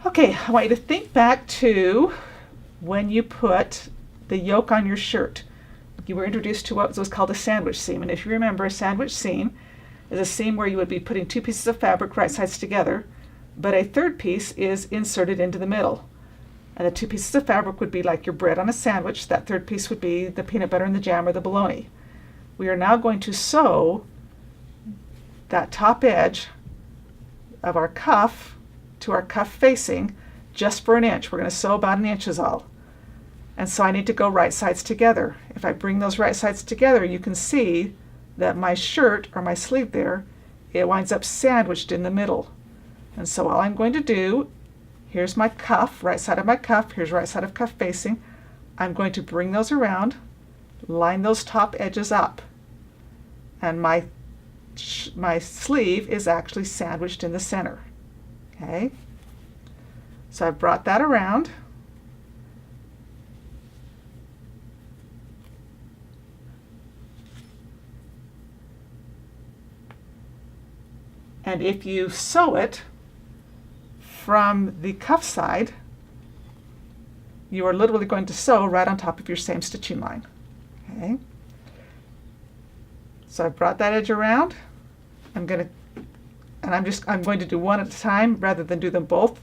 Okay, I want you to think back to when you put the yoke on your shirt. You were introduced to what was called a sandwich seam. And if you remember, a sandwich seam is a seam where you would be putting two pieces of fabric right sides together, but a third piece is inserted into the middle. And the two pieces of fabric would be like your bread on a sandwich. That third piece would be the peanut butter and the jam or the bologna. We are now going to sew that top edge of our cuff to our cuff facing just for 1 inch. We're going to sew about 1 inch is all. And so I need to go right sides together. If I bring those right sides together, you can see that my shirt or my sleeve there, it winds up sandwiched in the middle. And so all I'm going to do, here's my cuff, right side of my cuff, here's right side of cuff facing. I'm going to bring those around, line those top edges up. And my sleeve is actually sandwiched in the center. Okay? So I've brought that around. And if you sew it from the cuff side, you are literally going to sew right on top of your same stitching line. Okay? So I've brought that edge around. I'm going to do one at a time rather than do them both.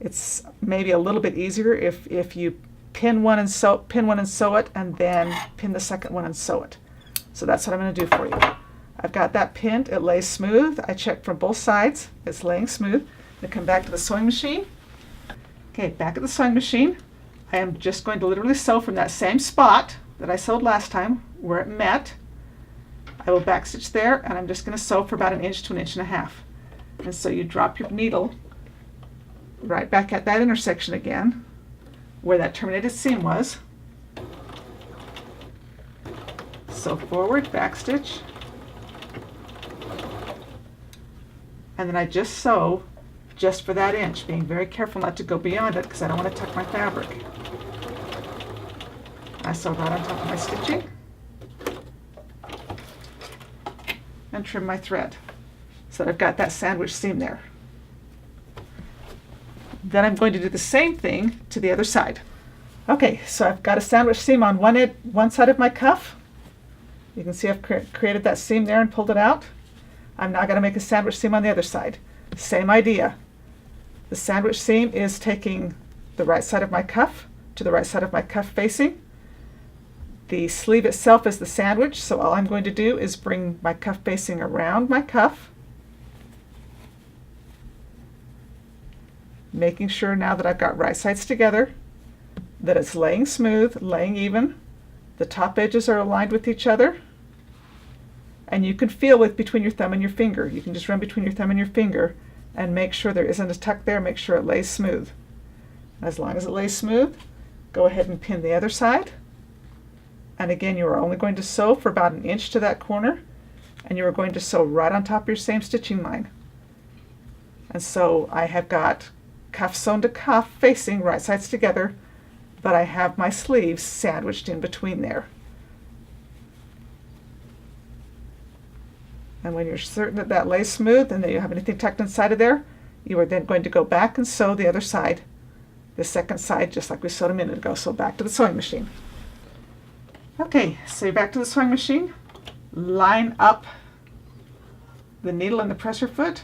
It's maybe a little bit easier if you pin one and sew it, and then pin the second one and sew it. So that's what I'm going to do for you. I've got that pinned, it lays smooth. I check from both sides, it's laying smooth. I'm going to come back to the sewing machine. Okay, back at the sewing machine. I am just going to literally sew from that same spot that I sewed last time where it met. I will backstitch there, and I'm just going to sew for about 1 inch to 1.5 inches. And so you drop your needle right back at that intersection again, where that terminated seam was. Sew forward, backstitch. And then I just sew just for that inch, being very careful not to go beyond it because I don't want to tuck my fabric. I sew right on top of my stitching and trim my thread so that I've got that sandwich seam there. Then I'm going to do the same thing to the other side. Okay, so I've got a sandwich seam on one side of my cuff. You can see I've created that seam there and pulled it out. I'm now going to make a sandwich seam on the other side. Same idea. The sandwich seam is taking the right side of my cuff to the right side of my cuff facing. The sleeve itself is the sandwich, so all I'm going to do is bring my cuff facing around my cuff, making sure now that I've got right sides together, that it's laying smooth, laying even. The top edges are aligned with each other. And you can feel it between your thumb and your finger. You can just run between your thumb and your finger and make sure there isn't a tuck there. Make sure it lays smooth. As long as it lays smooth, go ahead and pin the other side. And again, you are only going to sew for about 1 inch to that corner, and you are going to sew right on top of your same stitching line. And so I have got cuff sewn to cuff facing right sides together, but I have my sleeves sandwiched in between there. And when you're certain that that lays smooth and that you don't have anything tucked inside of there, you are then going to go back and sew the other side, the second side, just like we sewed a minute ago. So back to the sewing machine. Okay, so you're back to the sewing machine. Line up the needle and the presser foot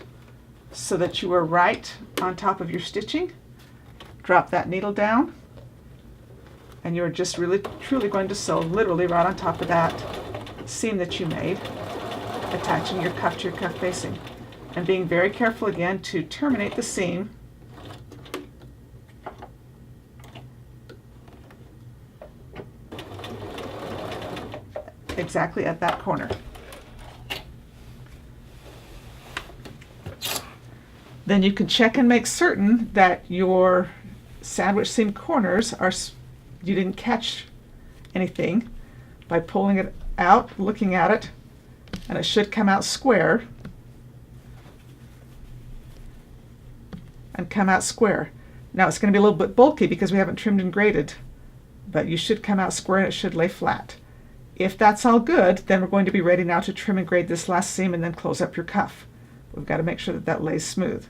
so that you are right on top of your stitching. Drop that needle down, and you're just really, truly going to sew literally right on top of that seam that you made, attaching your cuff to your cuff facing, and being very careful again to terminate the seam exactly at that corner. Then you can check and make certain that your sandwich seam corners are, you didn't catch anything by pulling it out, looking at it, and it should come out square and come out square. Now it's going to be a little bit bulky because we haven't trimmed and graded, but you should come out square and it should lay flat. If that's all good, then we're going to be ready now to trim and grade this last seam and then close up your cuff. We've got to make sure that that lays smooth.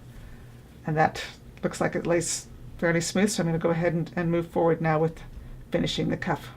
And that looks like it lays fairly smooth, so I'm going to go ahead and move forward now with finishing the cuff.